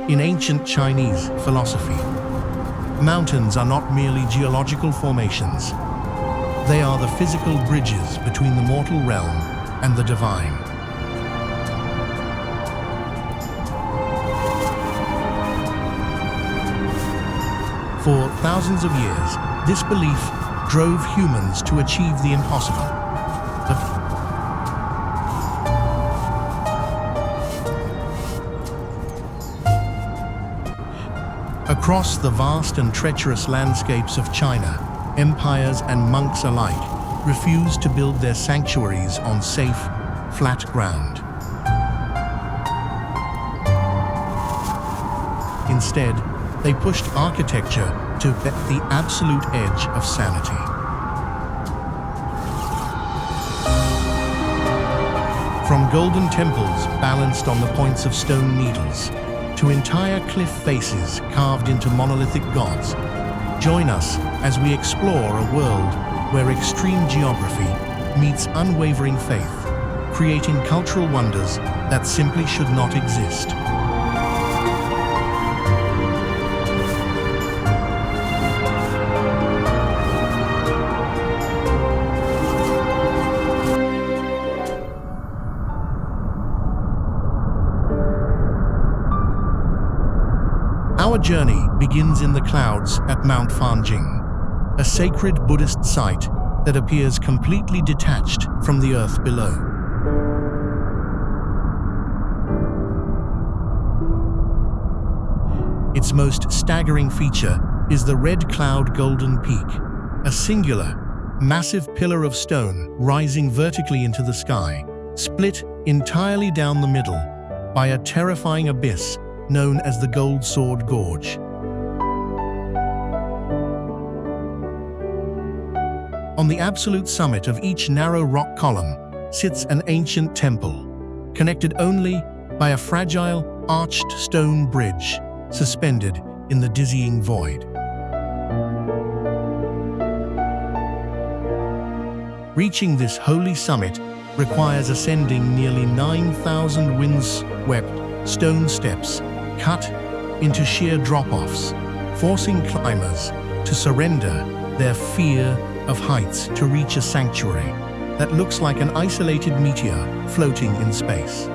In ancient Chinese philosophy, mountains are not merely geological formations. They are the physical bridges between the mortal realm and the divine. For thousands of years, this belief drove humans to achieve the impossible. Across the vast and treacherous landscapes of China, empires and monks alike refused to build their sanctuaries on safe, flat ground. Instead, they pushed architecture to the absolute edge of sanity. From golden temples balanced on the points of stone needles, to entire cliff faces carved into monolithic gods, join us as we explore a world where extreme geography meets unwavering faith, creating cultural wonders that simply should not exist. Our journey begins in the clouds at Mount Fanjing, a sacred Buddhist site that appears completely detached from the earth below. Its most staggering feature is the Red Cloud Golden Peak, a singular, massive pillar of stone rising vertically into the sky, split entirely down the middle by a terrifying abyss known as the Gold Sword Gorge. On the absolute summit of each narrow rock column sits an ancient temple, connected only by a fragile, arched stone bridge suspended in the dizzying void. Reaching this holy summit requires ascending nearly 9,000 wind-swept stone steps cut into sheer drop-offs, forcing climbers to surrender their fear of heights to reach a sanctuary that looks like an isolated meteor floating in space.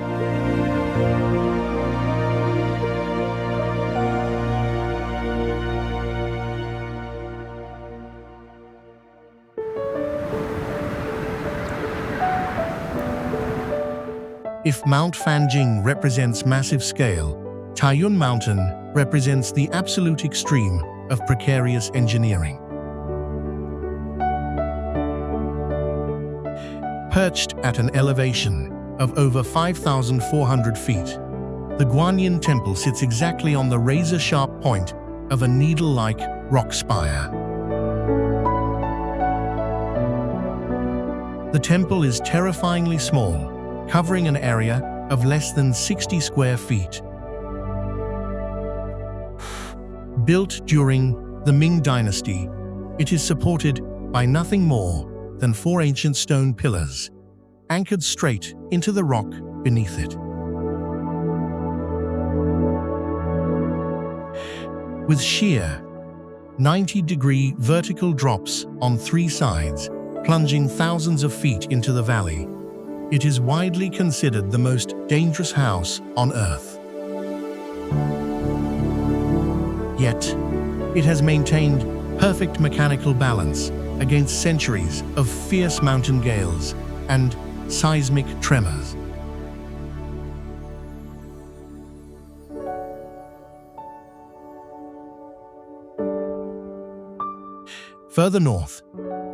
If Mount Fanjing represents massive scale, Taiyuan Mountain represents the absolute extreme of precarious engineering. Perched at an elevation of over 5,400 feet, the Guanyin Temple sits exactly on the razor-sharp point of a needle-like rock spire. The temple is terrifyingly small, covering an area of less than 60 square feet. Built during the Ming Dynasty, it is supported by nothing more than 4 ancient stone pillars, anchored straight into the rock beneath it. With sheer 90-degree vertical drops on 3 sides, plunging thousands of feet into the valley, it is widely considered the most dangerous house on Earth. Yet, it has maintained perfect mechanical balance against centuries of fierce mountain gales and seismic tremors. Further north,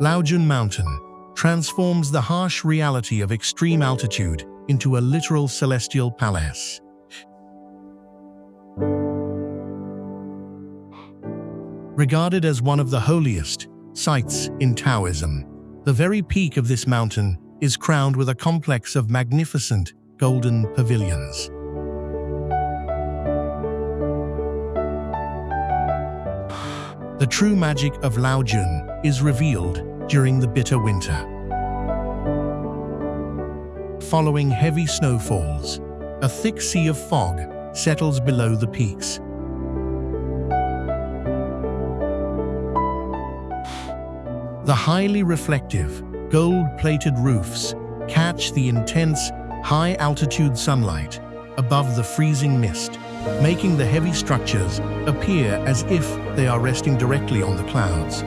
Laojun Mountain transforms the harsh reality of extreme altitude into a literal celestial palace. Regarded as one of the holiest sites in Taoism, the very peak of this mountain is crowned with a complex of magnificent golden pavilions. The true magic of Laojun is revealed during the bitter winter. Following heavy snowfalls, a thick sea of fog settles below the peaks. The highly reflective, gold-plated roofs catch the intense, high-altitude sunlight above the freezing mist, making the heavy structures appear as if they are resting directly on the clouds.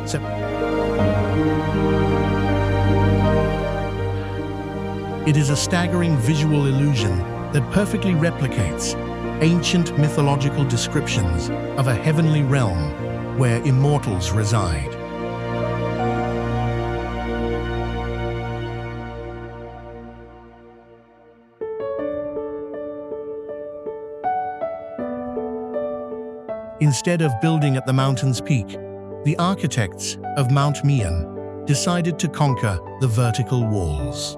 It is a staggering visual illusion that perfectly replicates ancient mythological descriptions of a heavenly realm where immortals reside. Instead of building at the mountain's peak, the architects of Mount Mian decided to conquer the vertical walls.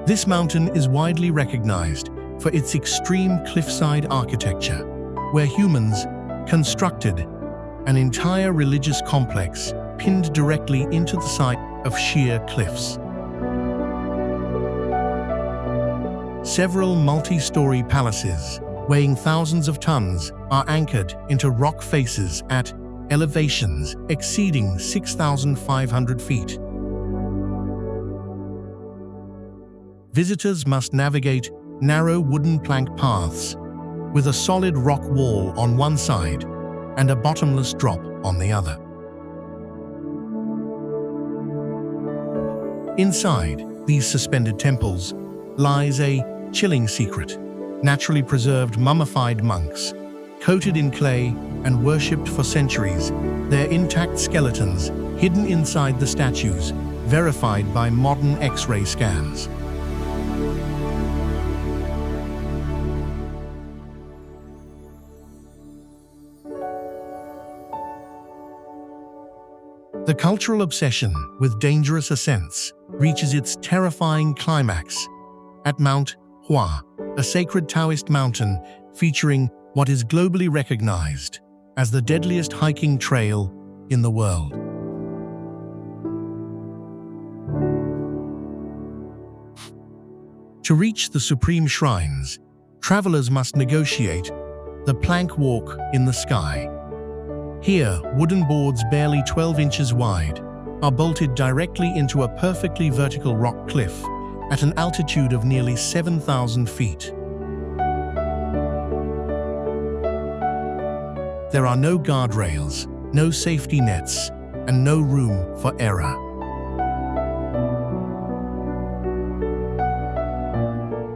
This mountain is widely recognized for its extreme cliffside architecture, where humans constructed an entire religious complex pinned directly into the side of sheer cliffs. Several multi-story palaces, weighing thousands of tons, are anchored into rock faces at elevations exceeding 6,500 feet. Visitors must navigate narrow wooden plank paths with a solid rock wall on one side and a bottomless drop on the other. Inside these suspended temples lies a chilling secret: naturally preserved mummified monks, coated in clay and worshipped for centuries, their intact skeletons hidden inside the statues, verified by modern X-ray scans. The cultural obsession with dangerous ascents reaches its terrifying climax at Mount Hua, a sacred Taoist mountain featuring what is globally recognized as the deadliest hiking trail in the world. To reach the supreme shrines, travelers must negotiate the plank walk in the sky. Here, wooden boards barely 12 inches wide are bolted directly into a perfectly vertical rock cliff at an altitude of nearly 7,000 feet. There are no guardrails, no safety nets, and no room for error.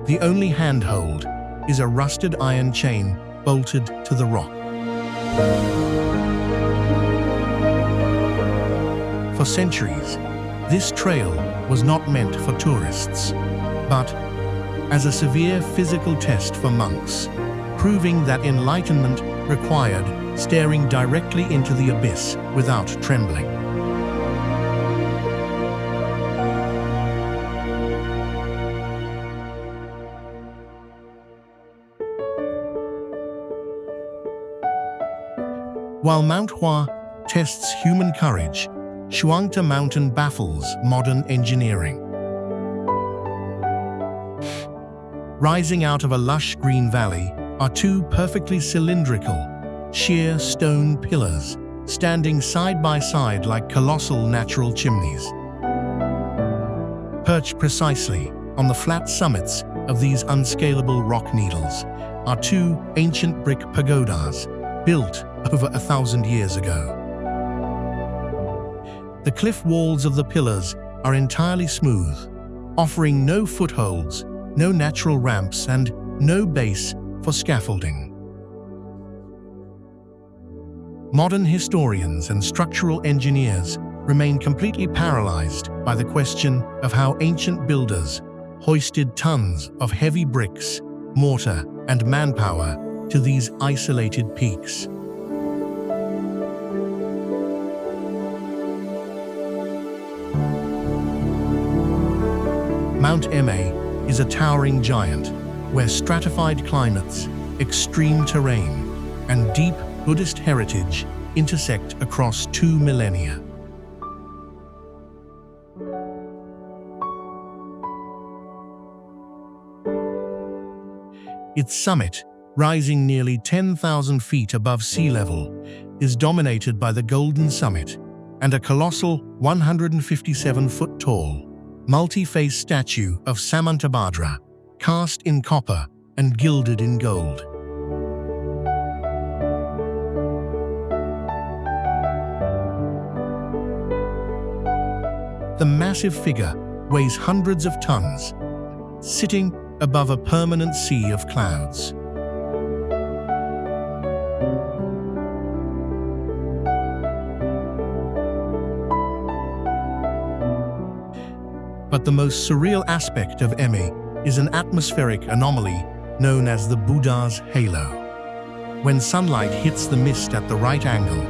The only handhold is a rusted iron chain bolted to the rock. For centuries, this trail was not meant for tourists, but as a severe physical test for monks, proving that enlightenment required staring directly into the abyss without trembling. While Mount Hua tests human courage, Shuangta Mountain baffles modern engineering. Rising out of a lush green valley are two perfectly cylindrical, sheer stone pillars, standing side by side like colossal natural chimneys. Perched precisely on the flat summits of these unscalable rock needles are two ancient brick pagodas built over 1,000 years ago. The cliff walls of the pillars are entirely smooth, offering no footholds, no natural ramps, and no base for scaffolding. Modern historians and structural engineers remain completely paralyzed by the question of how ancient builders hoisted tons of heavy bricks, mortar, and manpower to these isolated peaks. Mount Ma is a towering giant where stratified climates, extreme terrain, and deep Buddhist heritage intersect across 2 millennia. Its summit, rising nearly 10,000 feet above sea level, is dominated by the Golden Summit and a colossal 157-foot-tall, multi-face statue of Samantabhadra, cast in copper and gilded in gold. The massive figure weighs hundreds of tons, sitting above a permanent sea of clouds. But the most surreal aspect of Immerse is an atmospheric anomaly known as the Buddha's halo. When sunlight hits the mist at the right angle,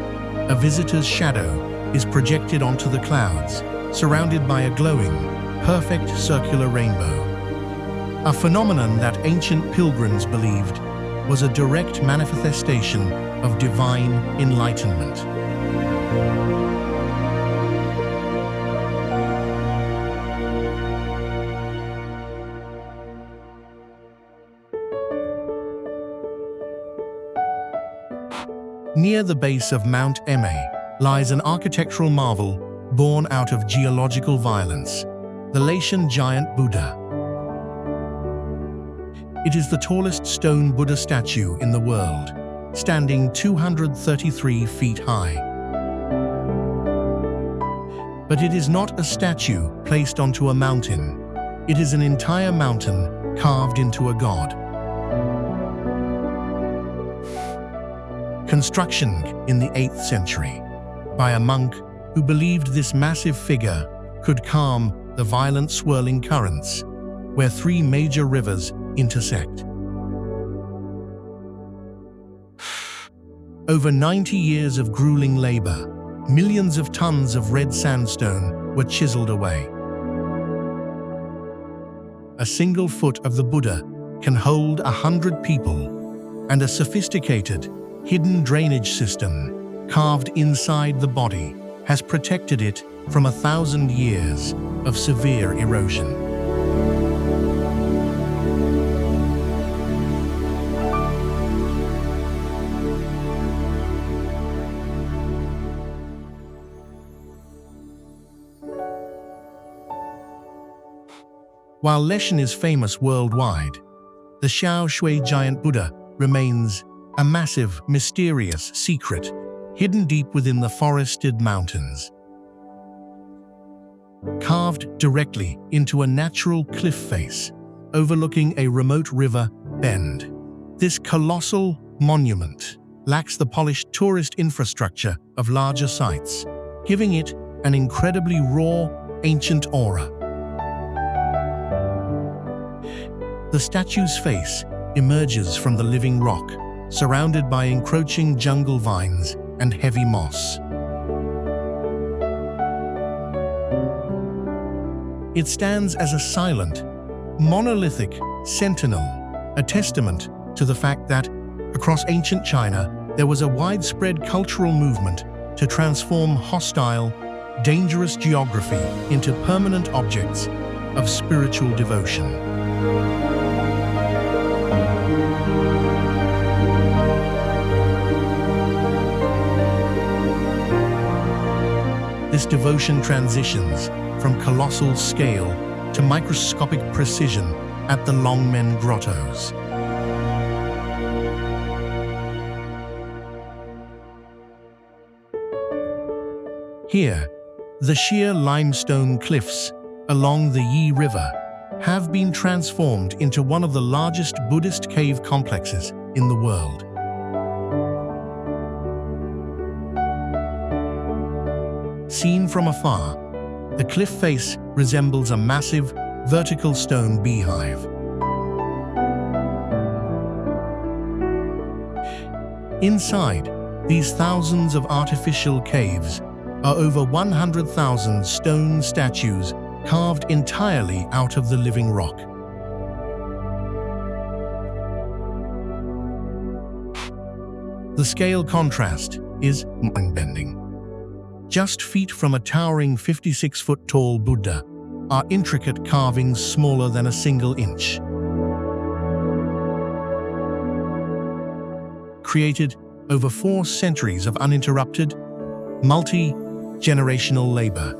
a visitor's shadow is projected onto the clouds, surrounded by a glowing, perfect circular rainbow. A phenomenon that ancient pilgrims believed was a direct manifestation of divine enlightenment. Near the base of Mount Immerse lies an architectural marvel born out of geological violence, the Laotian giant Buddha. It is the tallest stone Buddha statue in the world, standing 233 feet high. But it is not a statue placed onto a mountain. It is an entire mountain carved into a god. Construction in the 8th century by a monk who believed this massive figure could calm the violent swirling currents where 3 major rivers intersect. Over 90 years of grueling labor, millions of tons of red sandstone were chiseled away. A single foot of the Buddha can hold 100 people, and a sophisticated, hidden drainage system carved inside the body has protected it from 1,000 years of severe erosion. While Leshan is famous worldwide, the Shaoshui giant Buddha remains a massive, mysterious secret hidden deep within the forested mountains. Carved directly into a natural cliff face overlooking a remote river bend, this colossal monument lacks the polished tourist infrastructure of larger sites, giving it an incredibly raw, ancient aura. The statue's face emerges from the living rock, surrounded by encroaching jungle vines and heavy moss. It stands as a silent, monolithic sentinel, a testament to the fact that, across ancient China, there was a widespread cultural movement to transform hostile, dangerous geography into permanent objects of spiritual devotion. This devotion transitions from colossal scale to microscopic precision at the Longmen Grottos. Here, the sheer limestone cliffs along the Yi River have been transformed into one of the largest Buddhist cave complexes in the world. Seen from afar, the cliff face resembles a massive, vertical stone beehive. Inside these thousands of artificial caves are over 100,000 stone statues carved entirely out of the living rock. The scale contrast is mind-bending. Just feet from a towering 56-foot-tall Buddha are intricate carvings smaller than a single inch. created over 4 centuries of uninterrupted, multi-generational labor.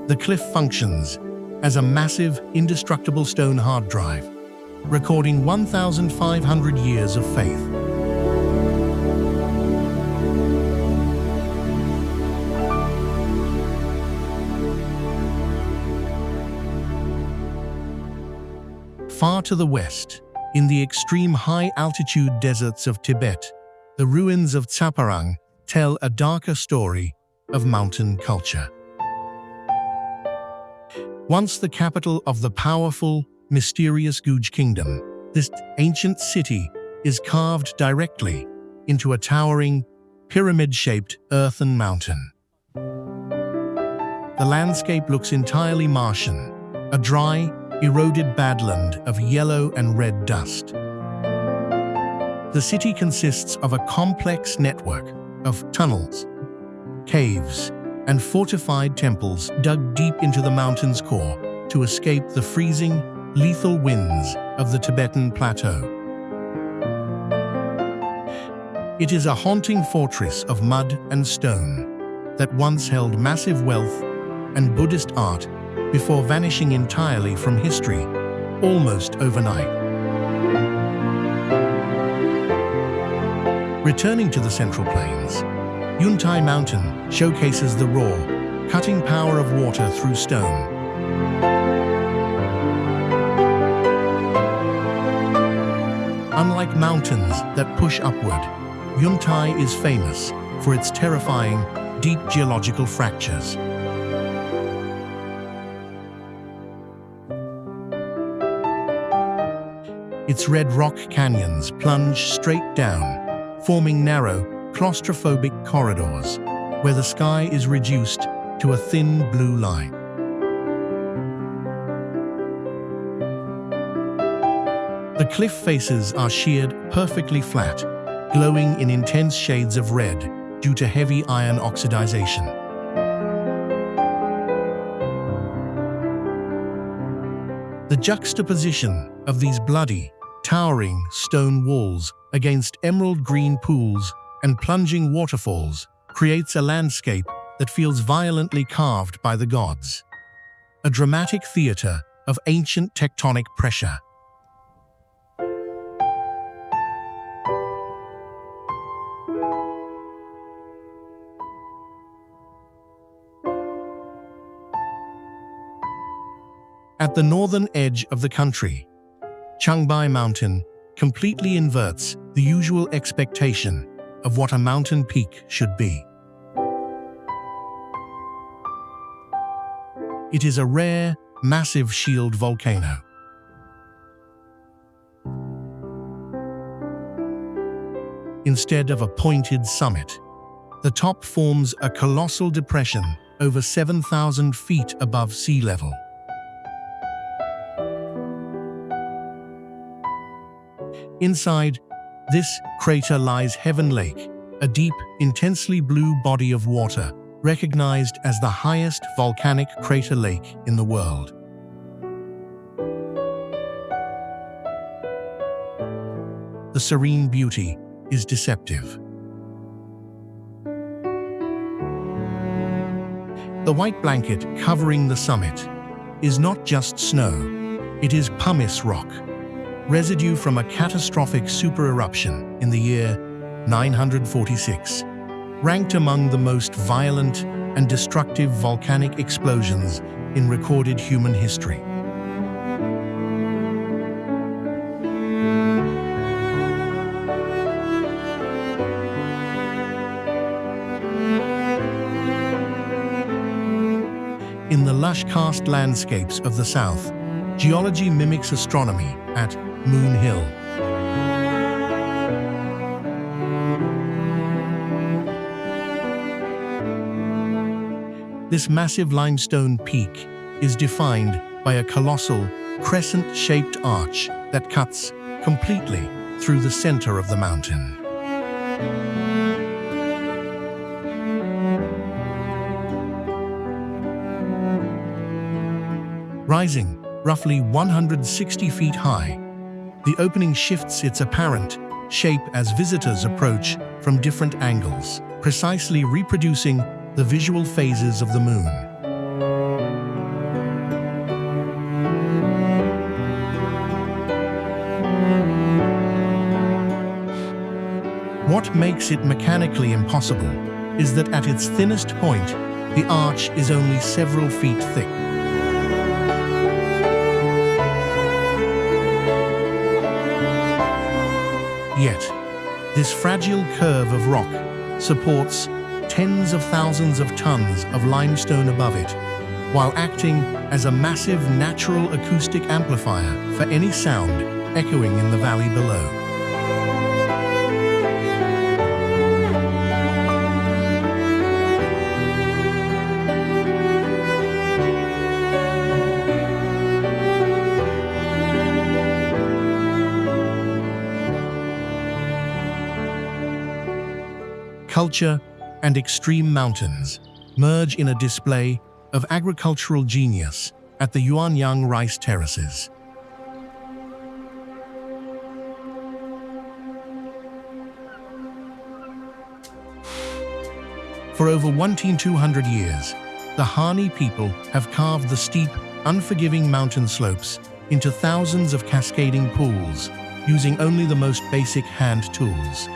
The cliff functions as a massive, indestructible stone hard drive, recording 1,500 years of faith. Far to the west, in the extreme high-altitude deserts of Tibet, the ruins of Tsaparang tell a darker story of mountain culture. Once the capital of the powerful, mysterious Guj kingdom, this ancient city is carved directly into a towering, pyramid-shaped earthen mountain. The landscape looks entirely Martian, a dry, eroded badland of yellow and red dust. The city consists of a complex network of tunnels, caves, and fortified temples dug deep into the mountain's core to escape the freezing, lethal winds of the Tibetan plateau. It is a haunting fortress of mud and stone that once held massive wealth and Buddhist art before vanishing entirely from history, almost overnight. Returning to the Central Plains, Yuntai Mountain showcases the raw, cutting power of water through stone. Unlike mountains that push upward, Yuntai is famous for its terrifying, deep geological fractures. Its red rock canyons plunge straight down, forming narrow, claustrophobic corridors, where the sky is reduced to a thin blue line. The cliff faces are sheared perfectly flat, glowing in intense shades of red due to heavy iron oxidation. The juxtaposition of these bloody, towering stone walls against emerald green pools and plunging waterfalls creates a landscape that feels violently carved by the gods, a dramatic theater of ancient tectonic pressure. At the northern edge of the country, Changbai Mountain completely inverts the usual expectation of what a mountain peak should be. It is a rare, massive shield volcano. Instead of a pointed summit, the top forms a colossal depression over 7,000 feet above sea level. Inside this crater lies Heaven Lake, a deep, intensely blue body of water, recognized as the highest volcanic crater lake in the world. The serene beauty is deceptive. The white blanket covering the summit is not just snow, it is pumice rock, residue from a catastrophic supereruption in the year 946, ranked among the most violent and destructive volcanic explosions in recorded human history. In the lush karst landscapes of the south, geology mimics astronomy at Moon Hill. This massive limestone peak is defined by a colossal, crescent-shaped arch that cuts completely through the center of the mountain. Rising roughly 160 feet high, the opening shifts its apparent shape as visitors approach from different angles, precisely reproducing the visual phases of the moon. What makes it mechanically impossible is that at its thinnest point, the arch is only several feet thick. Yet, this fragile curve of rock supports tens of thousands of tons of limestone above it, while acting as a massive natural acoustic amplifier for any sound echoing in the valley below. Culture and extreme mountains merge in a display of agricultural genius at the Yuanyang rice terraces. For over 1,200 years, the Hani people have carved the steep, unforgiving mountain slopes into thousands of cascading pools, using only the most basic hand tools.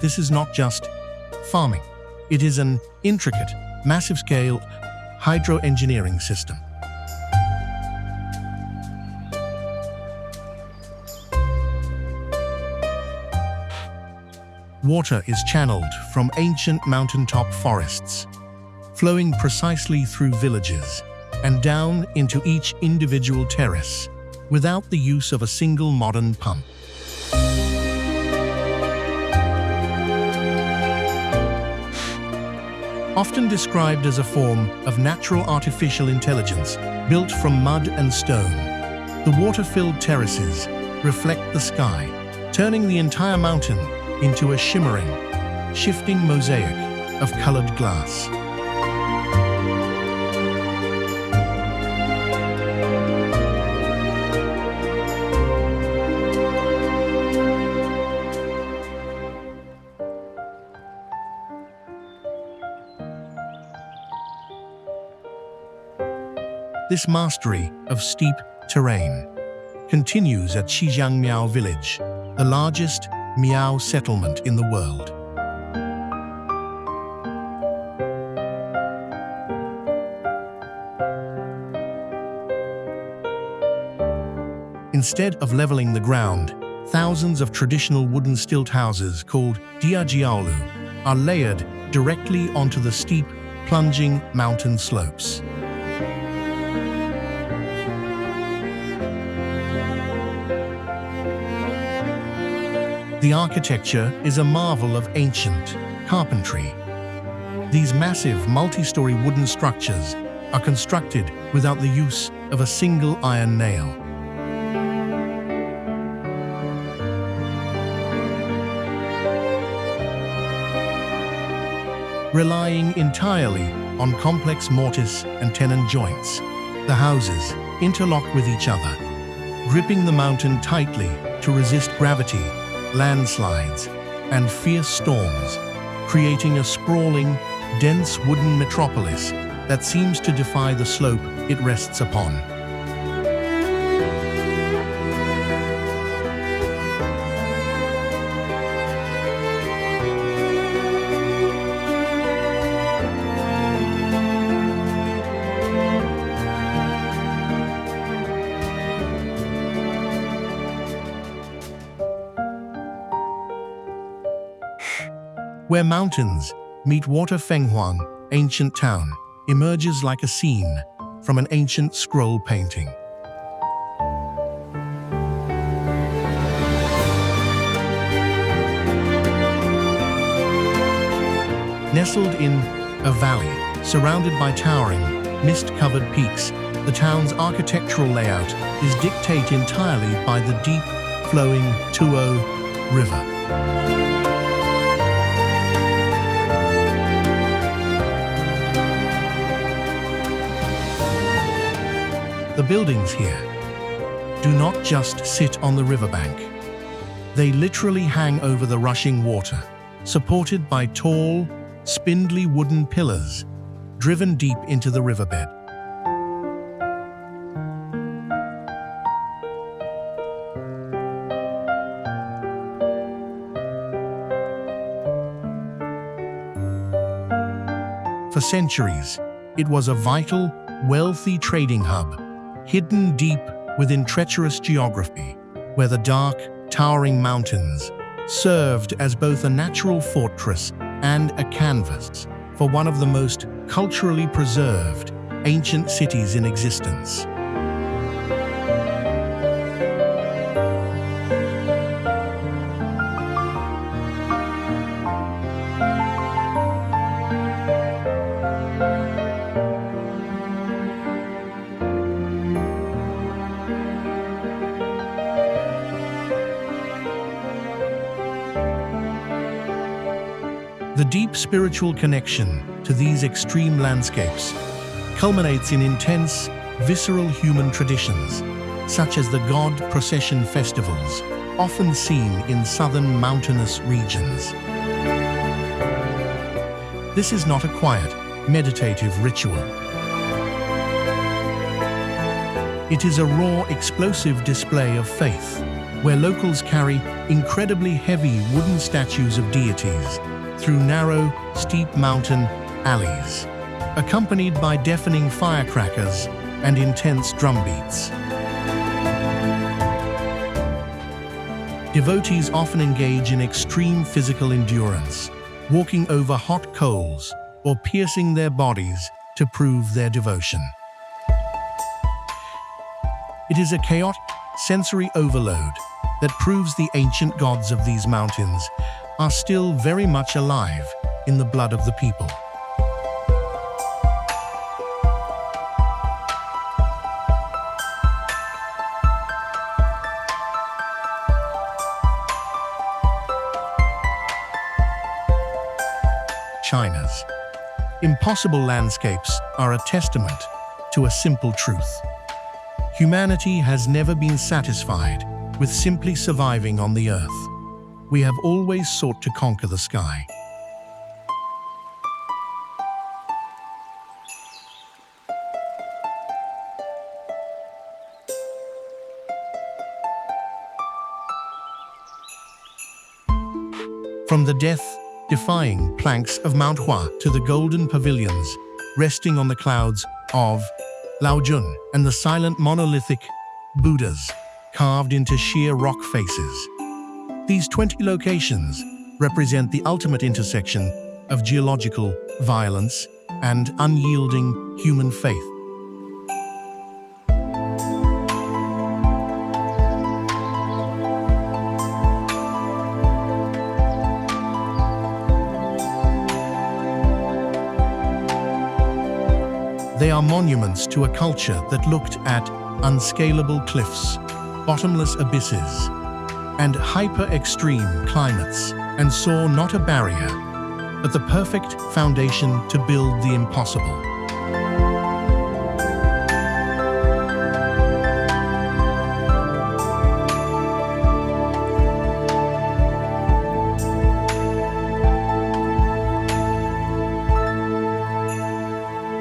This is not just farming. It is an intricate, massive-scale hydroengineering system. Water is channeled from ancient mountaintop forests, flowing precisely through villages and down into each individual terrace without the use of a single modern pump. Often described as a form of natural artificial intelligence built from mud and stone, the water-filled terraces reflect the sky, turning the entire mountain into a shimmering, shifting mosaic of colored glass. This mastery of steep terrain continues at Xizhangmiao village, the largest Miao settlement in the world. Instead of leveling the ground, thousands of traditional wooden stilt houses called diajiaolu are layered directly onto the steep, plunging mountain slopes. The architecture is a marvel of ancient carpentry. These massive multi-story wooden structures are constructed without the use of a single iron nail. Relying entirely on complex mortise and tenon joints, the houses interlock with each other, gripping the mountain tightly to resist gravity, landslides, and fierce storms, creating a sprawling, dense wooden metropolis that seems to defy the slope it rests upon. Where mountains meet water, Fenghuang, ancient town, emerges like a scene from an ancient scroll painting. Nestled in a valley, surrounded by towering, mist-covered peaks, the town's architectural layout is dictated entirely by the deep, flowing Tuo River. buildings here do not just sit on the riverbank. They literally hang over the rushing water, supported by tall, spindly wooden pillars driven deep into the riverbed. For centuries, it was a vital, wealthy trading hub, hidden deep within treacherous geography, where the dark, towering mountains served as both a natural fortress and a canvas for one of the most culturally preserved ancient cities in existence. The deep spiritual connection to these extreme landscapes culminates in intense, visceral human traditions, such as the god procession festivals, often seen in southern mountainous regions. This is not a quiet, meditative ritual. It is a raw, explosive display of faith, where locals carry incredibly heavy wooden statues of deities through narrow, steep mountain alleys, accompanied by deafening firecrackers and intense drumbeats. Devotees often engage in extreme physical endurance, walking over hot coals or piercing their bodies to prove their devotion. It is a chaotic, sensory overload that proves the ancient gods of these mountains are still very much alive in the blood of the people. China's impossible landscapes are a testament to a simple truth. Humanity has never been satisfied with simply surviving on the earth. We have always sought to conquer the sky. From the death-defying planks of Mount Hua to the golden pavilions resting on the clouds of Laojun and the silent monolithic Buddhas carved into sheer rock faces. These 20 locations represent the ultimate intersection of geological violence and unyielding human faith. They are monuments to a culture that looked at unscalable cliffs, bottomless abysses, and hyper-extreme climates, and saw not a barrier, but the perfect foundation to build the impossible.